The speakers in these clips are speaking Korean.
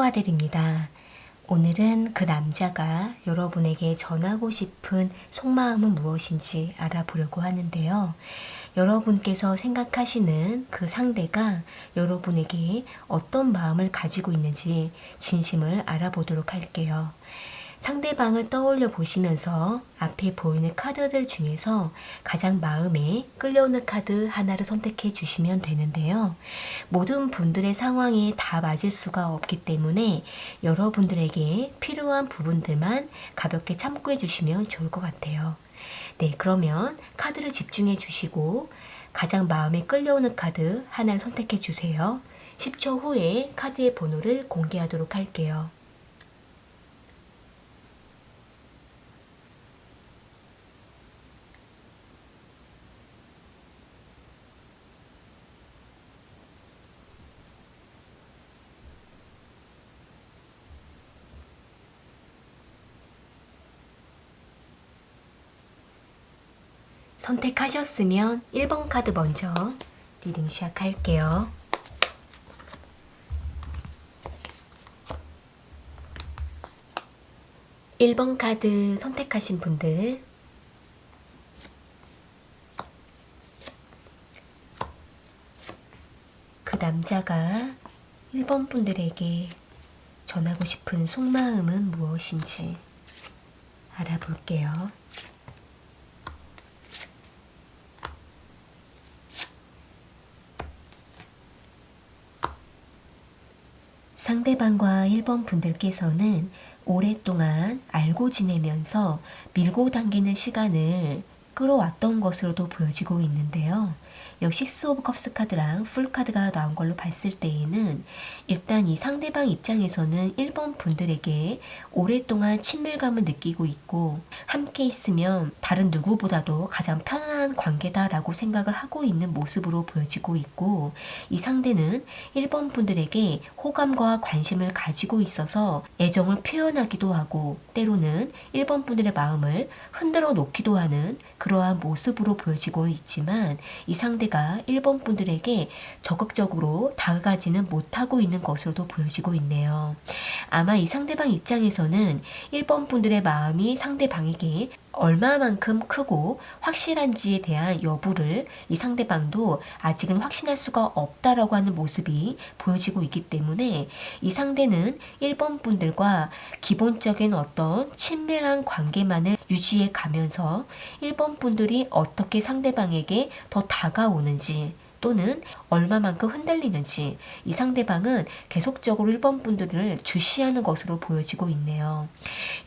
안녕하드립니다. 오늘은 그 남자가 여러분에게 전하고 싶은 속마음은 무엇인지 알아보려고 하는데요. 여러분께서 생각하시는 그 상대가 여러분에게 어떤 마음을 가지고 있는지 진심을 알아보도록 할게요. 상대방을 떠올려 보시면서 앞에 보이는 카드들 중에서 가장 마음에 끌려오는 카드 하나를 선택해 주시면 되는데요. 모든 분들의 상황이 다 맞을 수가 없기 때문에 여러분들에게 필요한 부분들만 가볍게 참고해 주시면 좋을 것 같아요. 네, 그러면 카드를 집중해 주시고 가장 마음에 끌려오는 카드 하나를 선택해 주세요. 10초 후에 카드의 번호를 공개하도록 할게요. 선택하셨으면 1번 카드 먼저 리딩 시작할게요. 1번 카드 선택하신 분들, 그 남자가 1번 분들에게 전하고 싶은 속마음은 무엇인지 알아볼게요. 상대방과 1번 분들께서는 오랫동안 알고 지내면서 밀고 당기는 시간을 끌어왔던 것으로도 보여지고 있는데요. 역시 6 오브 컵스 카드랑 풀 카드가 나온 걸로 봤을 때에는 일단 이 상대방 입장에서는 1번 분들에게 오랫동안 친밀감을 느끼고 있고 함께 있으면 다른 누구보다도 가장 편안한 관계다라고 생각을 하고 있는 모습으로 보여지고 있고, 이 상대는 1번 분들에게 호감과 관심을 가지고 있어서 애정을 표현하기도 하고 때로는 1번 분들의 마음을 흔들어 놓기도 하는 그러한 모습으로 보여지고 있지만, 이 상대가 1번 분들에게 적극적으로 다가가지는 못하고 있는 것으로도 보여지고 있네요. 아마 이 상대방 입장에서는 1번 분들의 마음이 상대방에게 얼마만큼 크고 확실한지에 대한 여부를 이 상대방도 아직은 확신할 수가 없다라고 하는 모습이 보여지고 있기 때문에 이 상대는 1번 분들과 기본적인 어떤 친밀한 관계만을 유지해 가면서 1번 분들이 어떻게 상대방에게 더 다가오는지 또는 얼마만큼 흔들리는지 이 상대방은 계속적으로 1번 분들을 주시하는 것으로 보여지고 있네요.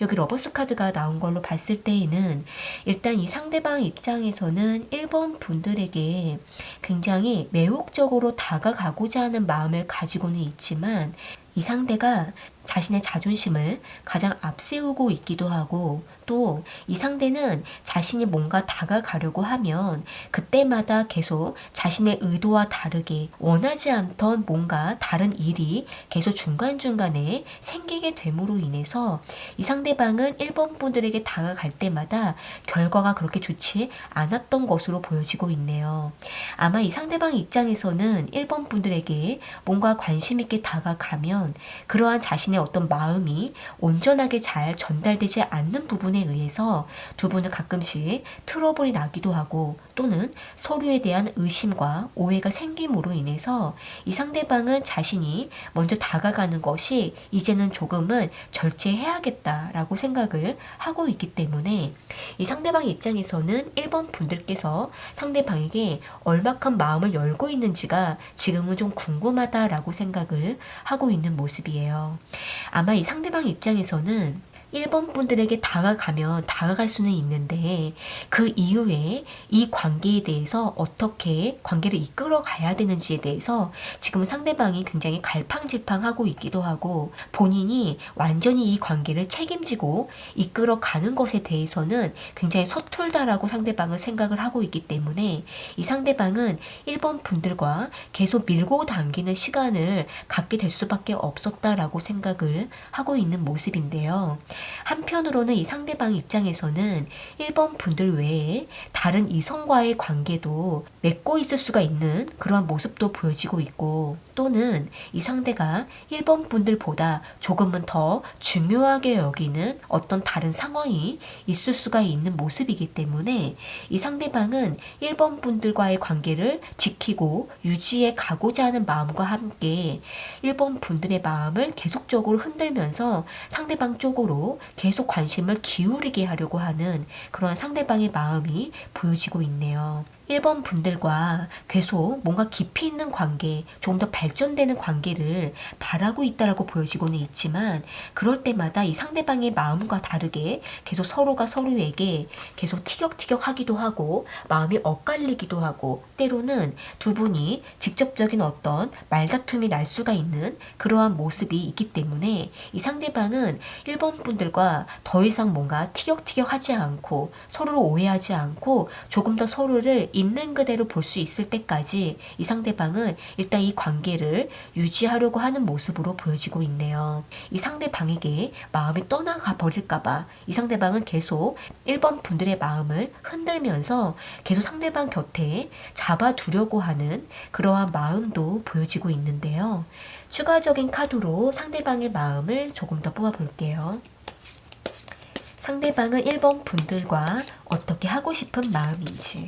여기 러버스 카드가 나온 걸로 봤을 때에는 일단 이 상대방 입장에서는 1번 분들에게 굉장히 매혹적으로 다가가고자 하는 마음을 가지고는 있지만, 이 상대가 자신의 자존심을 가장 앞세우고 있기도 하고 또 이 상대는 자신이 뭔가 다가가려고 하면 그때마다 계속 자신의 의도와 다르게 원하지 않던 뭔가 다른 일이 계속 중간중간에 생기게 됨으로 인해서 이 상대방은 1번 분들에게 다가갈 때마다 결과가 그렇게 좋지 않았던 것으로 보여지고 있네요. 아마 이 상대방 입장에서는 1번 분들에게 뭔가 관심 있게 다가가면 그러한 자신의 어떤 마음이 온전하게 잘 전달되지 않는 부분에 의해서 두 분은 가끔씩 트러블이 나기도 하고 또는 서로에 대한 의심과 오해가 생김으로 인해서 이 상대방은 자신이 먼저 다가가는 것이 이제는 조금은 절제해야겠다라고 생각을 하고 있기 때문에 이 상대방 입장에서는 1번 분들께서 상대방에게 얼마큼 마음을 열고 있는지가 지금은 좀 궁금하다라고 생각을 하고 있는 모습이에요. 아마 이 상대방 입장에서는 1번 분들에게 다가가면 다가갈 수는 있는데 그 이후에 이 관계에 대해서 어떻게 관계를 이끌어 가야 되는지에 대해서 지금 상대방이 굉장히 갈팡질팡하고 있기도 하고 본인이 완전히 이 관계를 책임지고 이끌어 가는 것에 대해서는 굉장히 서툴다라고 상대방은 생각을 하고 있기 때문에 이 상대방은 1번 분들과 계속 밀고 당기는 시간을 갖게 될 수밖에 없었다라고 생각을 하고 있는 모습인데요. 한편으로는 이 상대방 입장에서는 1번 분들 외에 다른 이성과의 관계도 맺고 있을 수가 있는 그러한 모습도 보여지고 있고, 또는 이 상대가 1번 분들보다 조금은 더 중요하게 여기는 어떤 다른 상황이 있을 수가 있는 모습이기 때문에 이 상대방은 1번 분들과의 관계를 지키고 유지해 가고자 하는 마음과 함께 1번 분들의 마음을 계속적으로 흔들면서 상대방 쪽으로 계속 관심을 기울이게 하려고 하는 그런 상대방의 마음이 보여지고 있네요. 1번 분들과 계속 뭔가 깊이 있는 관계, 조금 더 발전되는 관계를 바라고 있다라고 보여지고는 있지만, 그럴 때마다 이 상대방의 마음과 다르게 계속 서로가 서로에게 계속 티격태격 하기도 하고 마음이 엇갈리기도 하고, 때로는 두 분이 직접적인 어떤 말다툼이 날 수가 있는 그러한 모습이 있기 때문에 이 상대방은 1번 분들과 더 이상 뭔가 티격태격 하지 않고 서로를 오해하지 않고 조금 더 서로를 있는 그대로 볼 수 있을 때까지 이 상대방은 일단 이 관계를 유지하려고 하는 모습으로 보여지고 있네요. 이 상대방에게 마음이 떠나가 버릴까봐 이 상대방은 계속 1번 분들의 마음을 흔들면서 계속 상대방 곁에 잡아두려고 하는 그러한 마음도 보여지고 있는데요. 추가적인 카드로 상대방의 마음을 조금 더 뽑아볼게요. 상대방은 1번 분들과 어떻게 하고 싶은 마음인지.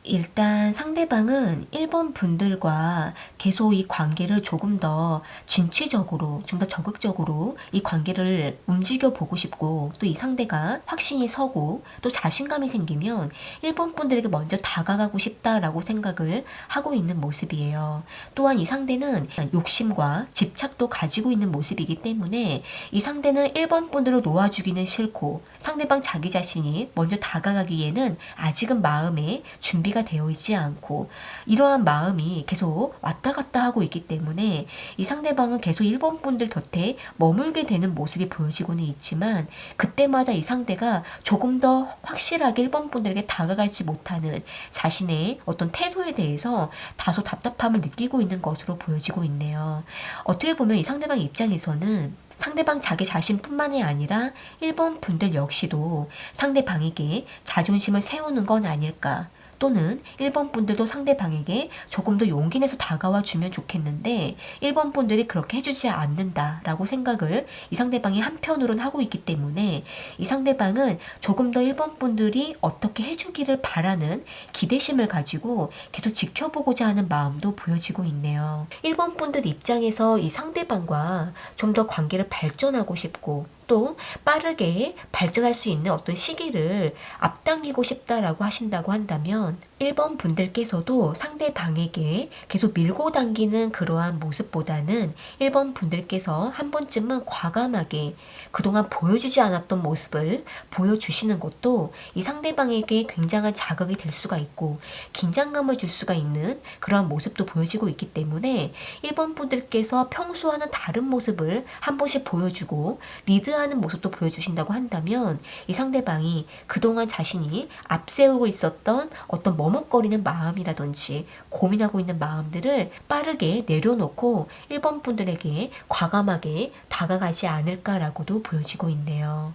일단 상대방은 1번 분들과 계속 이 관계를 조금 더 진취적으로, 좀 더 적극적으로 이 관계를 움직여 보고 싶고, 또 이 상대가 확신이 서고 또 자신감이 생기면 1번 분들에게 먼저 다가가고 싶다라고 생각을 하고 있는 모습이에요. 또한 이 상대는 욕심과 집착도 가지고 있는 모습이기 때문에 이 상대는 1번 분들을 놓아주기는 싫고, 상대방 자기 자신이 먼저 다가가기에는 아직은 마음에 준비가 되어 있지 않고, 이러한 마음이 계속 왔다 갔다 하고 있기 때문에 이 상대방은 계속 1번 분들 곁에 머물게 되는 모습이 보여지고는 있지만, 그때마다 이 상대가 조금 더 확실하게 1번 분들에게 다가갈지 못하는 자신의 어떤 태도에 대해서 다소 답답함을 느끼고 있는 것으로 보여지고 있네요. 어떻게 보면 이 상대방 입장에서는 상대방 자기 자신뿐만이 아니라 1번 분들 역시도 상대방에게 자존심을 세우는 건 아닐까, 또는 1번 분들도 상대방에게 조금 더 용기 내서 다가와 주면 좋겠는데 1번 분들이 그렇게 해주지 않는다라고 생각을 이 상대방이 한편으로는 하고 있기 때문에 이 상대방은 조금 더 1번 분들이 어떻게 해주기를 바라는 기대심을 가지고 계속 지켜보고자 하는 마음도 보여지고 있네요. 1번 분들 입장에서 이 상대방과 좀 더 관계를 발전하고 싶고, 또 빠르게 발전할 수 있는 어떤 시기를 앞당기고 싶다라고 하신다고 한다면 1번 분들께서도 상대방에게 계속 밀고 당기는 그러한 모습보다는 1번 분들께서 한 번쯤은 과감하게 그동안 보여주지 않았던 모습을 보여주시는 것도 이 상대방에게 굉장한 자극이 될 수가 있고 긴장감을 줄 수가 있는 그러한 모습도 보여지고 있기 때문에 1번 분들께서 평소와는 다른 모습을 한 번씩 보여주고 리드하는 모습도 보여주신다고 한다면 이 상대방이 그동안 자신이 앞세우고 있었던 어떤 머뭇거리는 마음이라든지 고민하고 있는 마음들을 빠르게 내려놓고 1번 분들에게 과감하게 다가가지 않을까라고도 보여지고 있네요.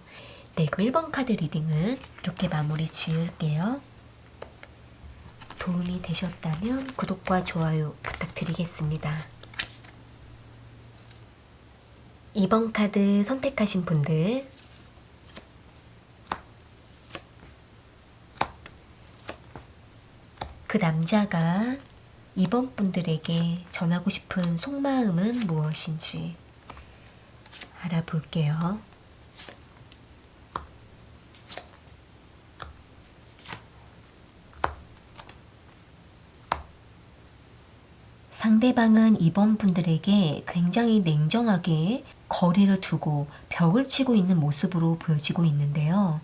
네, 그럼 1번 카드 리딩은 이렇게 마무리 지을게요. 도움이 되셨다면 구독과 좋아요 부탁드리겠습니다. 2번 카드 선택하신 분들, 그 남자가 2번 분들에게 전하고 싶은 속마음은 무엇인지 알아볼게요. 상대방은 2번 분들에게 굉장히 냉정하게 거리를 두고 벽을 치고 있는 모습으로 보여지고 있는데요.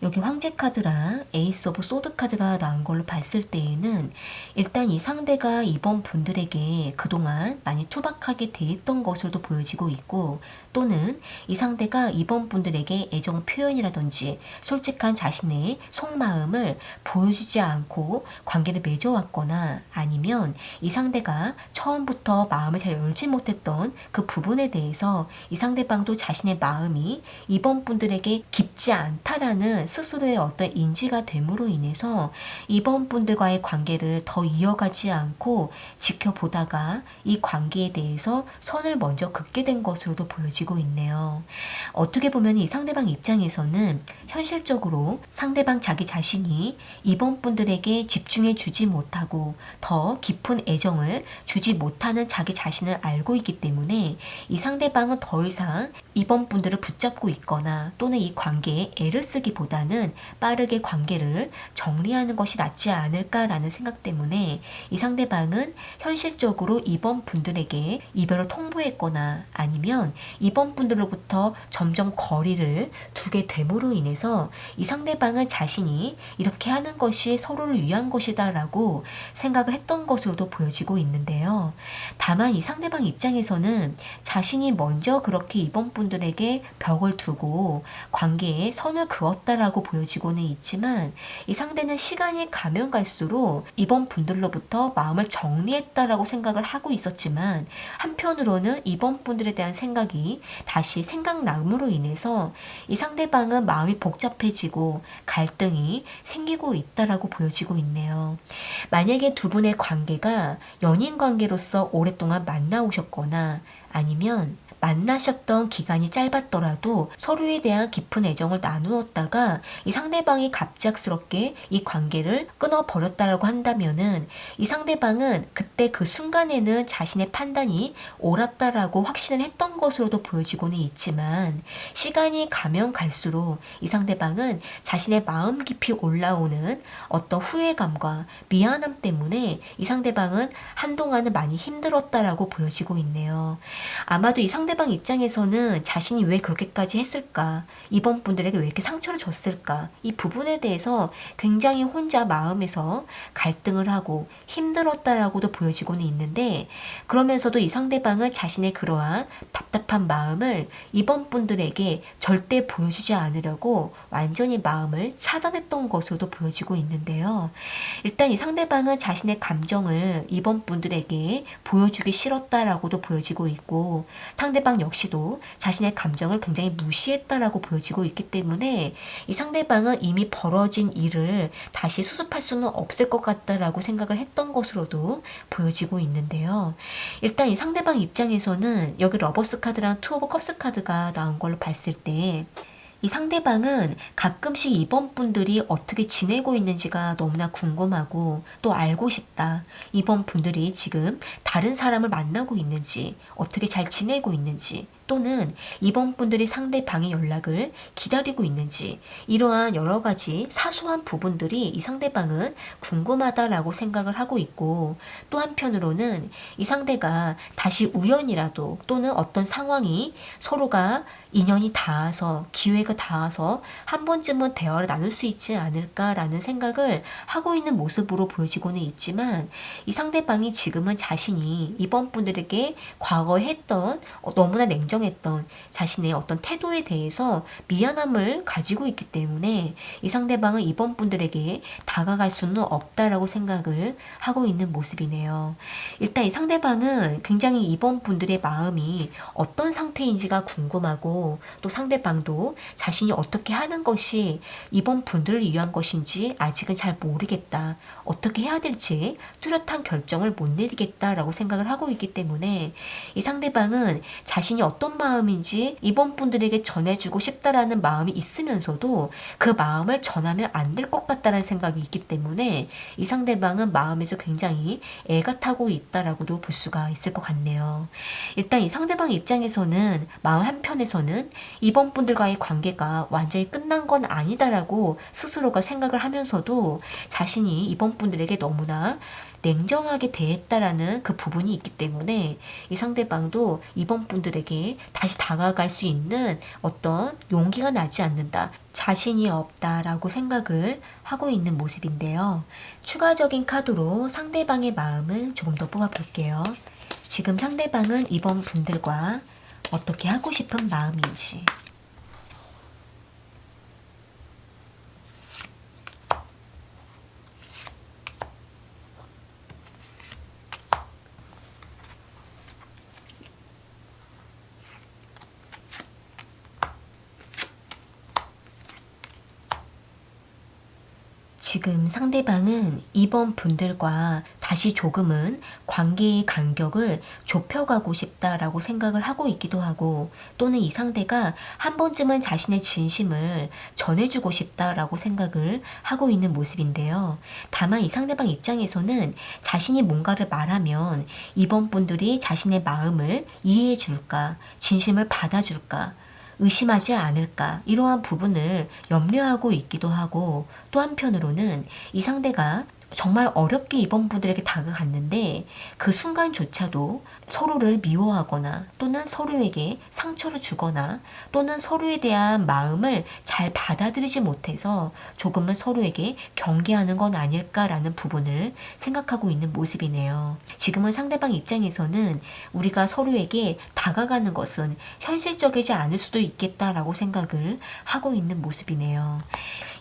여기 황제 카드랑 에이스 오브 소드 카드가 나온 걸로 봤을 때에는 일단 이 상대가 이번 분들에게 그동안 많이 투박하게 대했던 것으로도 보여지고 있고, 또는 이 상대가 이번 분들에게 애정 표현이라든지 솔직한 자신의 속마음을 보여주지 않고 관계를 맺어왔거나, 아니면 이 상대가 처음부터 마음을 잘 열지 못했던 그 부분에 대해서 이 상대방도 자신의 마음이 이번 분들에게 깊지 않다라는 스스로의 어떤 인지가 됨으로 인해서 이번 분들과의 관계를 더 이어가지 않고 지켜보다가 이 관계에 대해서 선을 먼저 긋게 된 것으로도 보여지고 있네요. 어떻게 보면 이 상대방 입장에서는 현실적으로 상대방 자기 자신이 이번 분들에게 집중해 주지 못하고 더 깊은 애정을 주지 못하는 자기 자신을 알고 있기 때문에 이 상대방은 더 이상 이번 분들을 붙잡고 있거나 또는 이 관계에 애를 쓰기보다는 빠르게 관계를 정리하는 것이 낫지 않을까라는 생각 때문에 이 상대방은 현실적으로 이번 분들에게 이별을 통보했거나 아니면 이번 분들로부터 점점 거리를 두게 됨으로 인해서 이 상대방은 자신이 이렇게 하는 것이 서로를 위한 것이다 라고 생각을 했던 것으로도 보여지고 있는데요. 다만 이 상대방 입장에서는 자신이 먼저 그렇게 이번 분들에게 벽을 두고 관계에 선을 그었다라고 보여지고는 있지만, 이 상대는 시간이 가면 갈수록 이번 분들로부터 마음을 정리했다라고 생각을 하고 있었지만, 한편으로는 이번 분들에 대한 생각이 다시 생각남으로 인해서 이 상대방은 마음이 복잡해지고 갈등이 생기고 있다라고 보여지고 있네요. 만약에 두 분의 관계가 연인 관계로서 오랫동안 만나오셨거나 아니면 만나셨던 기간이 짧았더라도 서로에 대한 깊은 애정을 나누었다가 이 상대방이 갑작스럽게 이 관계를 끊어버렸다라고 한다면은 이 상대방은 그때 그 순간에는 자신의 판단이 옳았다라고 확신을 했던 것으로도 보여지고는 있지만, 시간이 가면 갈수록 이 상대방은 자신의 마음 깊이 올라오는 어떤 후회감과 미안함 때문에 이 상대방은 한동안은 많이 힘들었다라고 보여지고 있네요. 아마도 이 상대방 입장에서는 자신이 왜 그렇게까지 했을까? 이번 분들에게 왜 이렇게 상처를 줬을까? 이 부분에 대해서 굉장히 혼자 마음에서 갈등을 하고 힘들었다라고도 보여지고는 있는데, 그러면서도 이 상대방은 자신의 그러한 답답한 마음을 이번 분들에게 절대 보여주지 않으려고 완전히 마음을 차단했던 것으로도 보여지고 있는데요. 일단 이 상대방은 자신의 감정을 이번 분들에게 보여주기 싫었다라고도 보여지고 있고, 상대방 역시도 자신의 감정을 굉장히 무시했다라고 보여지고 있기 때문에 이 상대방은 이미 벌어진 일을 다시 수습할 수는 없을 것 같다라고 생각을 했던 것으로도 보여지고 있는데요. 일단 이 상대방 입장에서는 여기 러버스 카드랑 투 오브 컵스 카드가 나온 걸로 봤을 때 이 상대방은 가끔씩 이번 분들이 어떻게 지내고 있는지가 너무나 궁금하고 또 알고 싶다. 이번 분들이 지금 다른 사람을 만나고 있는지, 어떻게 잘 지내고 있는지, 또는 이번 분들이 상대방의 연락을 기다리고 있는지, 이러한 여러 가지 사소한 부분들이 이 상대방은 궁금하다라고 생각을 하고 있고, 또 한편으로는 이 상대가 다시 우연이라도 또는 어떤 상황이 서로가 인연이 닿아서 기회가 닿아서 한 번쯤은 대화를 나눌 수 있지 않을까라는 생각을 하고 있는 모습으로 보여지고는 있지만, 이 상대방이 지금은 자신이 이번 분들에게 과거에 했던 너무나 냉정했던 자신의 어떤 태도에 대해서 미안함을 가지고 있기 때문에 이 상대방은 이번 분들에게 다가갈 수는 없다라고 생각을 하고 있는 모습이네요. 일단 이 상대방은 굉장히 이번 분들의 마음이 어떤 상태인지가 궁금하고, 또 상대방도 자신이 어떻게 하는 것이 이번 분들을 위한 것인지 아직은 잘 모르겠다. 어떻게 해야 될지 뚜렷한 결정을 못 내리겠다라고 생각을 하고 있기 때문에 이 상대방은 자신이 어떤 마음인지 이번 분들에게 전해주고 싶다라는 마음이 있으면서도 그 마음을 전하면 안 될 것 같다라는 생각이 있기 때문에 이 상대방은 마음에서 굉장히 애가 타고 있다라고도 볼 수가 있을 것 같네요. 일단 이 상대방 입장에서는 마음 한편에서는 이번 분들과의 관계가 완전히 끝난 건 아니다라고 스스로가 생각을 하면서도 자신이 이번 분들에게 너무나 냉정하게 대했다라는 그 부분이 있기 때문에 이 상대방도 이번 분들에게 다시 다가갈 수 있는 어떤 용기가 나지 않는다, 자신이 없다라고 생각을 하고 있는 모습인데요. 추가적인 카드로 상대방의 마음을 조금 더 뽑아볼게요. 지금 상대방은 이번 분들과 어떻게 하고 싶은 마음인지. 지금 상대방은 이번 분들과 다시 조금은 관계의 간격을 좁혀가고 싶다라고 생각을 하고 있기도 하고, 또는 이 상대가 한 번쯤은 자신의 진심을 전해주고 싶다라고 생각을 하고 있는 모습인데요. 다만 이 상대방 입장에서는 자신이 뭔가를 말하면 이번 분들이 자신의 마음을 이해해 줄까, 진심을 받아줄까, 의심하지 않을까, 이러한 부분을 염려하고 있기도 하고, 또 한편으로는 이 상대가 정말 어렵게 이번 분들에게 다가갔는데 그 순간조차도 서로를 미워하거나 또는 서로에게 상처를 주거나 또는 서로에 대한 마음을 잘 받아들이지 못해서 조금은 서로에게 경계하는 건 아닐까라는 부분을 생각하고 있는 모습이네요. 지금은 상대방 입장에서는 우리가 서로에게 다가가는 것은 현실적이지 않을 수도 있겠다라고 생각을 하고 있는 모습이네요.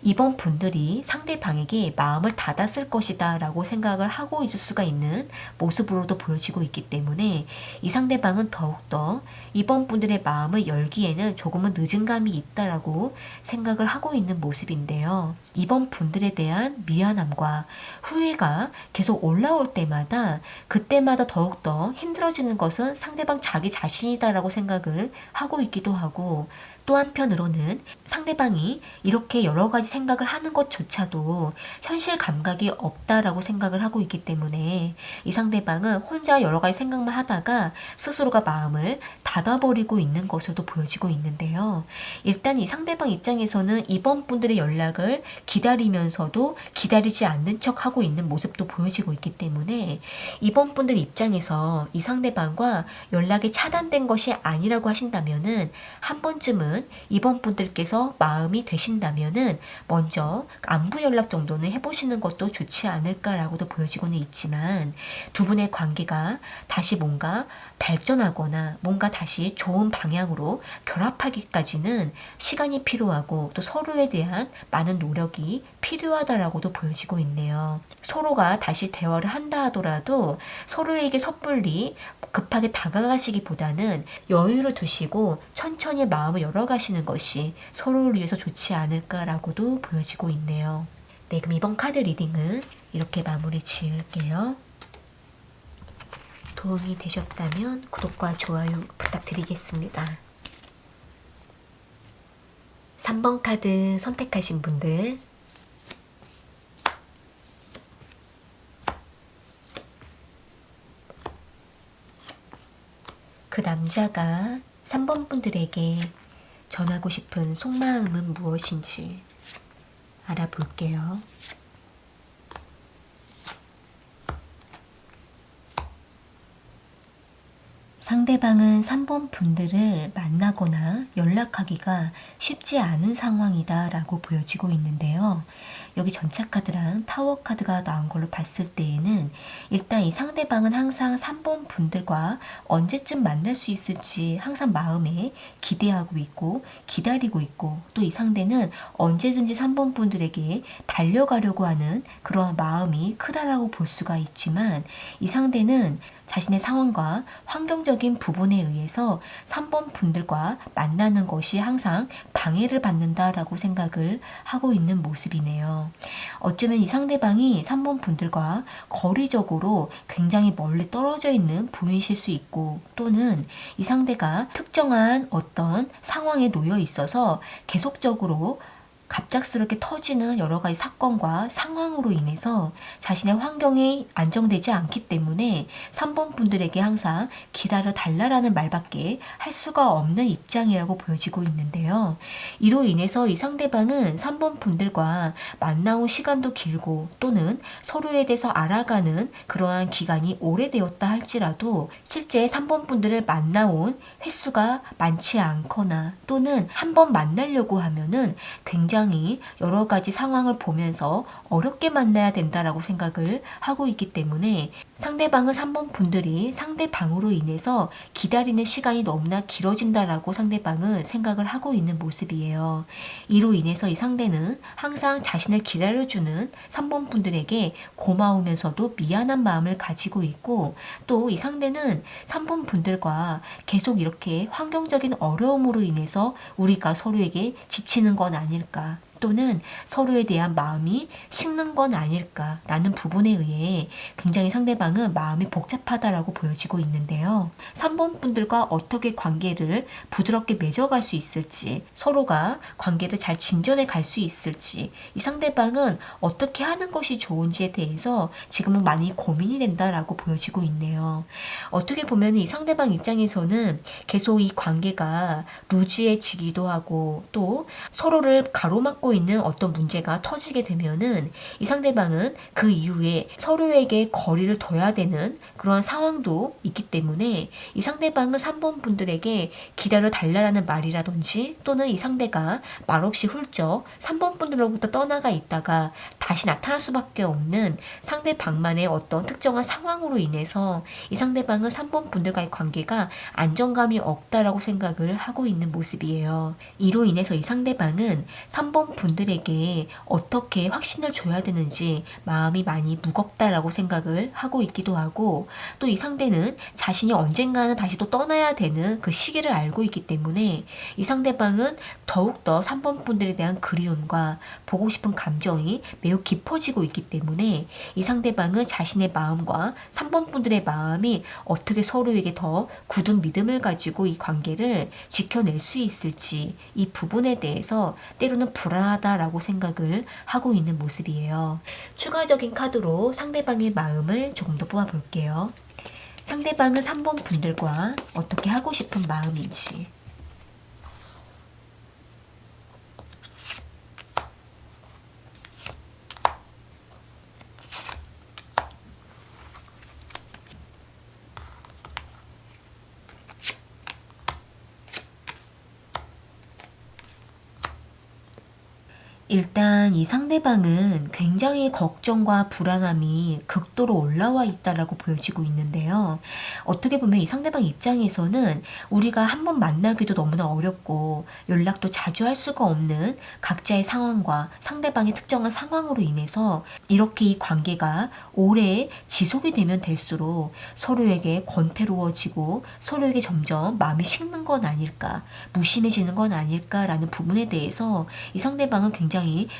이번 분들이 상대방에게 마음을 닫았을 것이다 라고 생각을 하고 있을 수가 있는 모습으로도 보여지고 있기 때문에 이 상대방은 더욱더 이번 분들의 마음을 열기에는 조금은 늦은 감이 있다라고 생각을 하고 있는 모습인데요. 이번 분들에 대한 미안함과 후회가 계속 올라올 때마다 그때마다 더욱더 힘들어지는 것은 상대방 자기 자신이다라고 생각을 하고 있기도 하고, 또 한편으로는 상대방이 이렇게 여러 가지 생각을 하는 것조차도 현실 감각이 없다라고 생각을 하고 있기 때문에 이 상대방은 혼자 여러 가지 생각만 하다가 스스로가 마음을 닫아버리고 있는 것으로도 보여지고 있는데요. 일단 이 상대방 입장에서는 이번 분들의 연락을 기다리면서도 기다리지 않는 척 하고 있는 모습도 보여지고 있기 때문에 이번 분들 입장에서 이 상대방과 연락이 차단된 것이 아니라고 하신다면은 한 번쯤은 이번 분들께서 마음이 되신다면은 먼저 안부 연락 정도는 해보시는 것도 좋지 않을까라고도 보여지고는 있지만, 두 분의 관계가 다시 뭔가 발전하거나 뭔가 다시 좋은 방향으로 결합하기까지는 시간이 필요하고 또 서로에 대한 많은 노력이 필요하다라고도 보여지고 있네요. 서로가 다시 대화를 한다 하더라도 서로에게 섣불리 급하게 다가가시기보다는 여유를 두시고 천천히 마음을 열어가시는 것이 서로를 위해서 좋지 않을까라고도 보여지고 있네요. 네, 그럼 이번 카드 리딩은 이렇게 마무리 지을게요. 도움이 되셨다면 구독과 좋아요 부탁드리겠습니다. 3번 카드 선택하신 분들, 그 남자가 3번 분들에게 전하고 싶은 속마음은 무엇인지 알아볼게요. 상대방은 3번 분들을 만나거나 연락하기가 쉽지 않은 상황이다 라고 보여지고 있는데요. 여기 전차 카드랑 타워 카드가 나온 걸로 봤을 때에는 일단 이 상대방은 항상 3번 분들과 언제쯤 만날 수 있을지 항상 마음에 기대하고 있고 기다리고 있고, 또 이 상대는 언제든지 3번 분들에게 달려가려고 하는 그러한 마음이 크다라고 볼 수가 있지만, 이 상대는 자신의 상황과 환경적인 부분에 의해서 3번 분들과 만나는 것이 항상 방해를 받는다라고 생각을 하고 있는 모습이네요. 어쩌면 이 상대방이 3번 분들과 거리적으로 굉장히 멀리 떨어져 있는 분이실 수 있고, 또는 이 상대가 특정한 어떤 상황에 놓여 있어서 계속적으로 갑작스럽게 터지는 여러 가지 사건과 상황으로 인해서 자신의 환경이 안정되지 않기 때문에 3번 분들에게 항상 기다려 달라라는 말밖에 할 수가 없는 입장이라고 보여지고 있는데요. 이로 인해서 이 상대방은 3번 분들과 만나온 시간도 길고 또는 서로에 대해서 알아가는 그러한 기간이 오래되었다 할지라도 실제 3번 분들을 만나온 횟수가 많지 않거나 또는 한번 만나려고 하면은 굉장히 여러 가지 상황을 보면서 어렵게 만나야 된다라고 생각을 하고 있기 때문에 상대방은 3번 분들이 상대방으로 인해서 기다리는 시간이 너무나 길어진다라고 상대방은 생각을 하고 있는 모습이에요. 이로 인해서 이 상대는 항상 자신을 기다려주는 3번 분들에게 고마우면서도 미안한 마음을 가지고 있고 또 이 상대는 3번 분들과 계속 이렇게 환경적인 어려움으로 인해서 우리가 서로에게 지치는 건 아닐까 또는 서로에 대한 마음이 식는 건 아닐까라는 부분에 의해 굉장히 상대방은 마음이 복잡하다라고 보여지고 있는데요. 3번 분들과 어떻게 관계를 부드럽게 맺어갈 수 있을지, 서로가 관계를 잘 진전해 갈 수 있을지, 이 상대방은 어떻게 하는 것이 좋은지에 대해서 지금은 많이 고민이 된다라고 보여지고 있네요. 어떻게 보면 이 상대방 입장에서는 계속 이 관계가 루즈해지기도 하고 또 서로를 가로막고 있는 어떤 문제가 터지게 되면은 이 상대방은 그 이후에 서로에게 거리를 둬야 되는 그런 상황도 있기 때문에 이 상대방은 3번 분들에게 기다려 달라라는 말이라든지 또는 이 상대가 말없이 훌쩍 3번 분들로부터 떠나가 있다가 다시 나타날 수밖에 없는 상대방만의 어떤 특정한 상황으로 인해서 이 상대방은 3번 분들과의 관계가 안정감이 없다라고 생각을 하고 있는 모습이에요. 이로 인해서 이 상대방은 3번 분들에게 어떻게 확신을 줘야 되는지 마음이 많이 무겁다라고 생각을 하고 있기도 하고 또 이 상대는 자신이 언젠가는 다시 또 떠나야 되는 그 시기를 알고 있기 때문에 이 상대방은 더욱더 3번 분들에 대한 그리움과 보고 싶은 감정이 매우 깊어지고 있기 때문에 이 상대방은 자신의 마음과 3번 분들의 마음이 어떻게 서로에게 더 굳은 믿음을 가지고 이 관계를 지켜낼 수 있을지 이 부분에 대해서 때로는 불안하다라고 생각을 하고 있는 모습이에요. 추가적인 카드로 상대방의 마음을 조금 더 뽑아볼게요. 상대방은 3번 분들과 어떻게 하고 싶은 마음인지. 일단 이 상대방은 굉장히 걱정과 불안함이 극도로 올라와 있다라고 보여지고 있는데요. 어떻게 보면 이 상대방 입장에서는 우리가 한번 만나기도 너무나 어렵고 연락도 자주 할 수가 없는 각자의 상황과 상대방의 특정한 상황으로 인해서 이렇게 이 관계가 오래 지속이 되면 될수록 서로에게 권태로워지고 서로에게 점점 마음이 식는 건 아닐까, 무심해지는 건 아닐까라는 부분에 대해서 이 상대방은 굉장히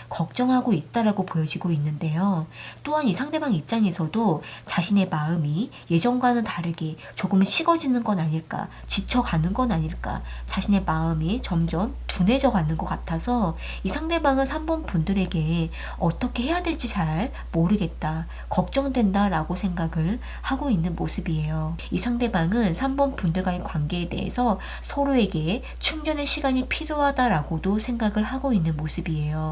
걱정하고 있다라고 보여지고 있는데요. 또한 이 상대방 입장에서도 자신의 마음이 예전과는 다르게 조금은 식어지는 건 아닐까, 지쳐가는 건 아닐까, 자신의 마음이 점점 둔해져 가는 것 같아서 이 상대방은 3번 분들에게 어떻게 해야 될지 잘 모르겠다, 걱정된다라고 생각을 하고 있는 모습이에요. 이 상대방은 3번 분들과의 관계에 대해서 서로에게 충전의 시간이 필요하다라고도 생각을 하고 있는 모습이에요.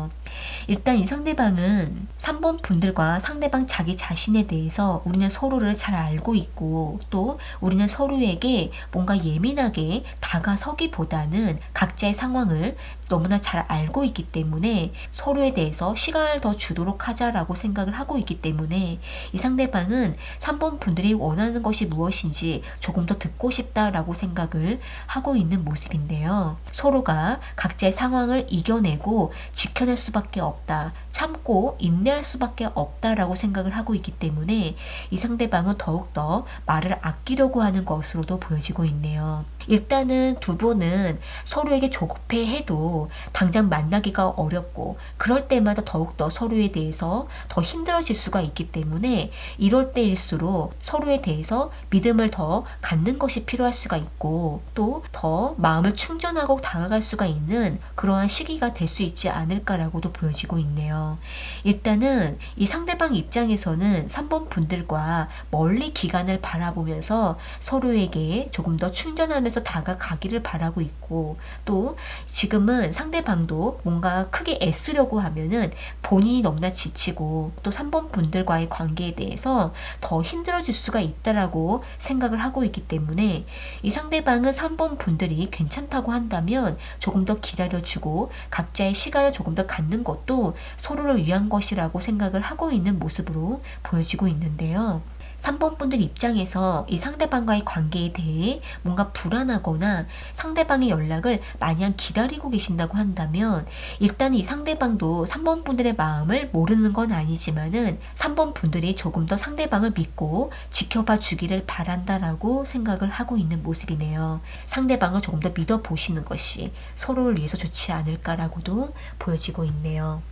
일단 이 상대방은 3번 분들과 상대방 자기 자신에 대해서 우리는 서로를 잘 알고 있고 또 우리는 서로에게 뭔가 예민하게 다가서기보다는 각자의 상황을 너무나 잘 알고 있기 때문에 서로에 대해서 시간을 더 주도록 하자라고 생각을 하고 있기 때문에 이 상대방은 3번 분들이 원하는 것이 무엇인지 조금 더 듣고 싶다라고 생각을 하고 있는 모습인데요. 서로가 각자의 상황을 이겨내고 지켜낼 수밖에 없다, 참고 인내할 수밖에 없다라고 생각을 하고 있기 때문에 이 상대방은 더욱더 말을 아끼려고 하는 것으로도 보여지고 있네요. 일단은 두 분은 서로에게 조급해해도 당장 만나기가 어렵고 그럴 때마다 더욱더 서로에 대해서 더 힘들어질 수가 있기 때문에 이럴 때일수록 서로에 대해서 믿음을 더 갖는 것이 필요할 수가 있고 또 더 마음을 충전하고 다가갈 수가 있는 그러한 시기가 될 수 있지 않을까 않을까라고도 보여지고 있네요. 일단은 이 상대방 입장에서는 3번 분들과 멀리 기간을 바라보면서 서로에게 조금 더 충전하면서 다가가기를 바라고 있고, 또 지금은 상대방도 뭔가 크게 애쓰려고 하면은 본인이 너무나 지치고 또 3번 분들과의 관계에 대해서 더 힘들어질 수가 있다라고 생각을 하고 있기 때문에 이 상대방은 3번 분들이 괜찮다고 한다면 조금 더 기다려주고 각자의 시간을 조금 더 갖는 것도 서로를 위한 것이라고 생각을 하고 있는 모습으로 보여지고 있는데요. 3번 분들 입장에서 이 상대방과의 관계에 대해 뭔가 불안하거나 상대방의 연락을 마냥 기다리고 계신다고 한다면, 일단 이 상대방도 3번 분들의 마음을 모르는 건 아니지만은 3번 분들이 조금 더 상대방을 믿고 지켜봐 주기를 바란다라고 생각을 하고 있는 모습이네요. 상대방을 조금 더 믿어보시는 것이 서로를 위해서 좋지 않을까라고도 보여지고 있네요.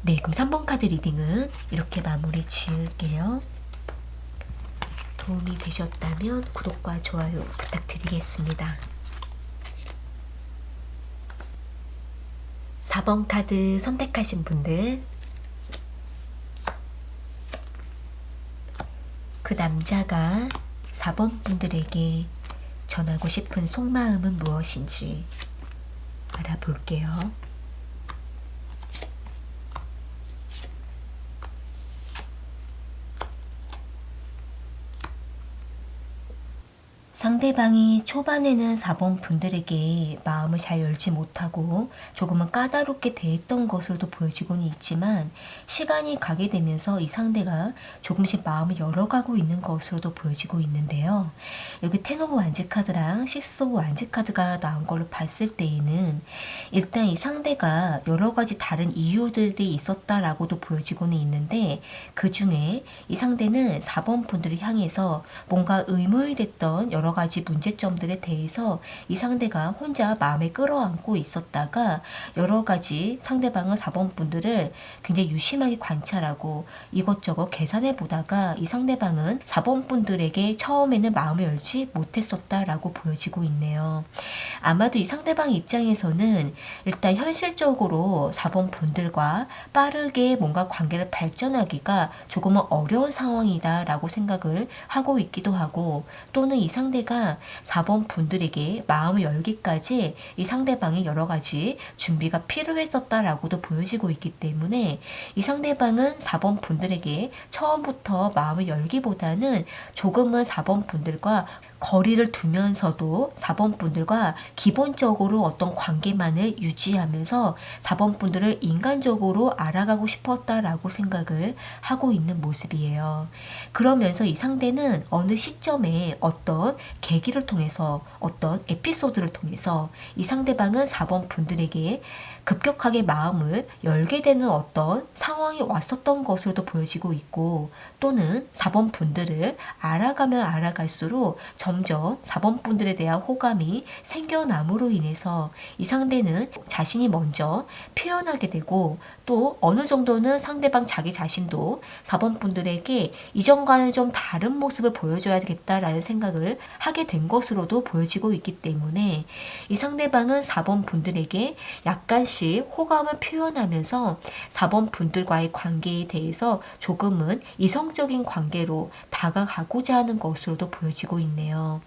네, 그럼 3번 카드 리딩은 이렇게 마무리 지을게요. 도움이 되셨다면 구독과 좋아요 부탁드리겠습니다. 4번 카드 선택하신 분들, 그 남자가 4번 분들에게 전하고 싶은 속마음은 무엇인지 알아볼게요. 상대방이 초반에는 4번 분들에게 마음을 잘 열지 못하고 조금은 까다롭게 대했던 것으로도 보여지고는 있지만, 시간이 가게 되면서 이 상대가 조금씩 마음을 열어가고 있는 것으로도 보여지고 있는데요. 여기 텐 오브 완즈 카드랑 식스 오브 완즈 카드가 나온 걸로 봤을 때에는 일단 이 상대가 여러 가지 다른 이유들이 있었다라고도 보여지고는 있는데, 그 중에 이 상대는 4번 분들을 향해서 뭔가 의무이 됐던 여러 가지 문제점들에 대해서 이 상대가 혼자 마음에 끌어안고 있었다가 여러 가지 상대방은 4번 분들을 굉장히 유심하게 관찰하고 이것저것 계산해 보다가 이 상대방은 4번 분들에게 처음에는 마음을 열지 못했었다라고 보여지고 있네요. 아마도 이 상대방 입장에서는 일단 현실적으로 4번 분들과 빠르게 뭔가 관계를 발전하기가 조금은 어려운 상황이다라고 생각을 하고 있기도 하고, 또는 이 상대가 4번 분들에게 마음을 열기까지 이 상대방의 여러 가지 준비가 필요했었다라고도 보여지고 있기 때문에 이 상대방은 4번 분들에게 처음부터 마음을 열기보다는 조금은 4번 분들과 거리를 두면서도 4번 분들과 기본적으로 어떤 관계만을 유지하면서 4번 분들을 인간적으로 알아가고 싶었다라고 생각을 하고 있는 모습이에요. 그러면서 이 상대는 어느 시점에 어떤 계기를 통해서 어떤 에피소드를 통해서 이 상대방은 4번 분들에게 급격하게 마음을 열게 되는 어떤 상황이 왔었던 것으로도 보여지고 있고, 또는 4번 분들을 알아가면 알아갈수록 점점 4번 분들에 대한 호감이 생겨남으로 인해서 이 상대는 자신이 먼저 표현하게 되고, 또 어느 정도는 상대방 자기 자신도 4번 분들에게 이전과는 좀 다른 모습을 보여줘야겠다라는 생각을 하게 된 것으로도 보여지고 있기 때문에 이 상대방은 4번 분들에게 약간씩 호감을 표현하면서 4번 분들과의 관계에 대해서 조금은 이성적인 관계로 다가가고자 하는 것으로도 보여지고 있네요.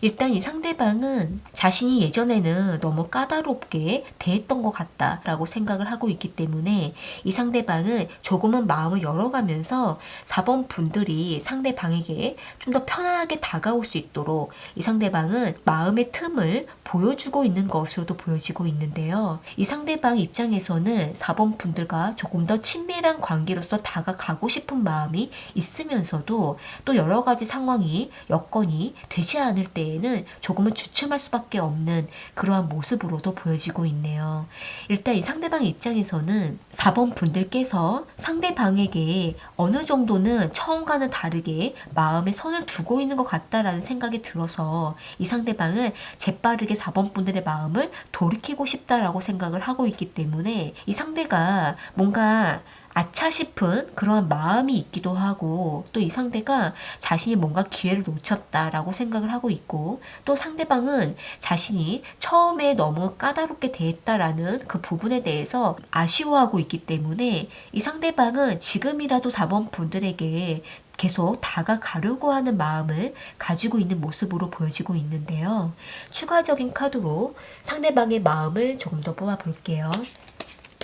일단 이 상대방은 자신이 예전에는 너무 까다롭게 대했던 것 같다라고 생각을 하고 있기 때문에 이 상대방은 조금은 마음을 열어가면서 4번 분들이 상대방에게 좀 더 편안하게 다가올 수 있도록 이 상대방은 마음의 틈을 보여주고 있는 것으로도 보여지고 있는데요. 이 상대방 입장에서는 4번 분들과 조금 더 친밀한 관계로서 다가가고 싶은 마음이 있으면서도 또 여러 가지 상황이 여건이 되지 않을 때에는 조금은 주춤할 수밖에 없는 그러한 모습으로도 보여지고 있네요. 일단 이 상대방 입장에서는 4번 분들께서 상대방에게 어느 정도는 처음과는 다르게 마음에 선을 두고 있는 것 같다라는 생각이 들어서 이 상대방은 재빠르게 4번 분들의 마음을 돌이키고 싶다라고 생각을 하고 있기 때문에 이 상대가 뭔가 아차 싶은 그러한 마음이 있기도 하고 또 이 상대가 자신이 뭔가 기회를 놓쳤다라고 생각을 하고 있고 또 상대방은 자신이 처음에 너무 까다롭게 대했다라는 그 부분에 대해서 아쉬워하고 있기 때문에 이 상대방은 지금이라도 4번 분들에게 계속 다가가려고 하는 마음을 가지고 있는 모습으로 보여지고 있는데요. 추가적인 카드로 상대방의 마음을 조금 더 뽑아볼게요.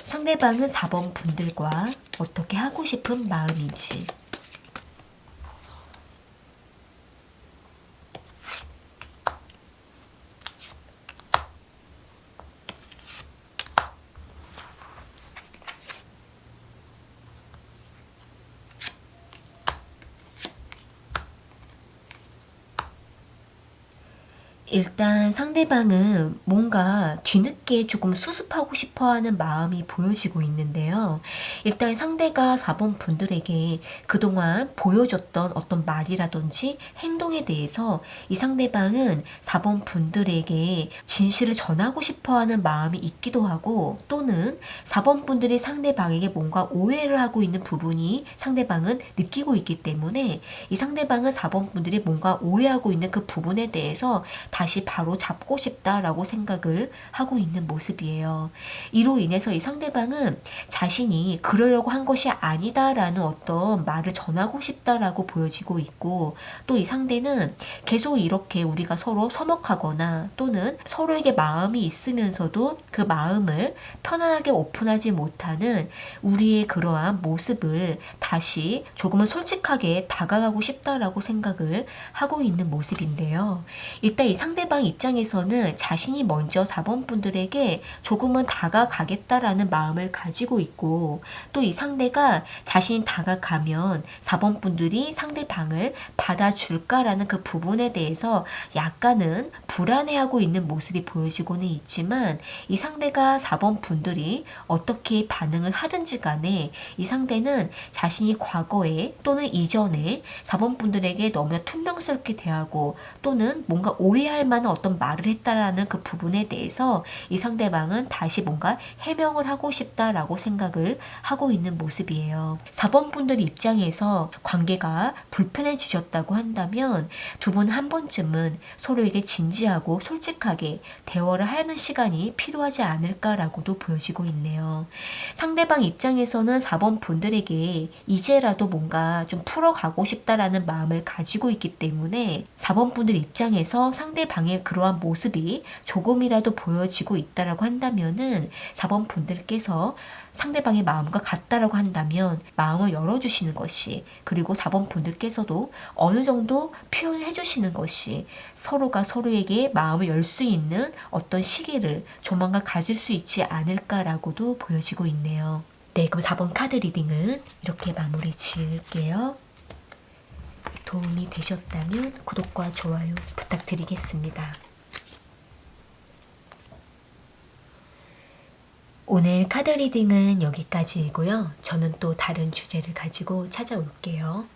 상대방은 4번 분들과 어떻게 하고 싶은 마음인지. 일단 상대방은 뭔가 뒤늦게 조금 수습하고 싶어 하는 마음이 보여지고 있는데요. 일단 상대가 4번 분들에게 그동안 보여줬던 어떤 말이라든지 행동에 대해서 이 상대방은 4번 분들에게 진실을 전하고 싶어 하는 마음이 있기도 하고 또는 4번 분들이 상대방에게 뭔가 오해를 하고 있는 부분이 상대방은 느끼고 있기 때문에 이 상대방은 4번 분들이 뭔가 오해하고 있는 그 부분에 대해서 다시 바로 잡고 싶다라고 생각을 하고 있는 모습이에요. 이로 인해서 이 상대방은 자신이 그러려고 한 것이 아니다라는 어떤 말을 전하고 싶다라고 보여지고 있고 또 이 상대는 계속 이렇게 우리가 서로 서먹하거나 또는 서로에게 마음이 있으면서도 그 마음을 편안하게 오픈하지 못하는 우리의 그러한 모습을 다시 조금은 솔직하게 다가가고 싶다라고 생각을 하고 있는 모습인데요. 일단 이 상대방 입장에서는 자신이 먼저 4번 분들에게 조금은 다가가겠다라는 마음을 가지고 있고 또 이 상대가 자신이 다가가면 4번 분들이 상대방을 받아줄까라는 그 부분에 대해서 약간은 불안해하고 있는 모습이 보여지고는 있지만 이 상대가 4번 분들이 어떻게 반응을 하든지 간에 이 상대는 자신이 과거에 또는 이전에 4번 분들에게 너무나 퉁명스럽게 대하고 또는 뭔가 오해할 만한 어떤 말을 했다라는 그 부분에 대해서 이 상대방은 다시 뭔가 해명을 하고 싶다라고 생각을 하고 있는 모습이에요. 4번 분들 입장에서 관계가 불편해지셨다고 한다면 두 분 한 번쯤은 서로에게 진지하고 솔직하게 대화를 하는 시간이 필요하지 않을까라고도 보여지고 있네요. 상대방 입장에서는 4번 분들에게 이제라도 뭔가 좀 풀어가고 싶다라는 마음을 가지고 있기 때문에 4번 분들 입장에서 상대방의 그러한 모습이 조금이라도 보여지고 있다라고 한다면은 4번 분들께서 상대방의 마음과 같다라고 한다면 마음을 열어주시는 것이 그리고 4번 분들께서도 어느 정도 표현을 해주시는 것이 서로가 서로에게 마음을 열 수 있는 어떤 시기를 조만간 가질 수 있지 않을까라고도 보여지고 있네요. 네, 그럼 4번 카드 리딩은 이렇게 마무리 지을게요. 도움이 되셨다면 구독과 좋아요 부탁드리겠습니다. 오늘 카드 리딩은 여기까지이고요. 저는 또 다른 주제를 가지고 찾아올게요.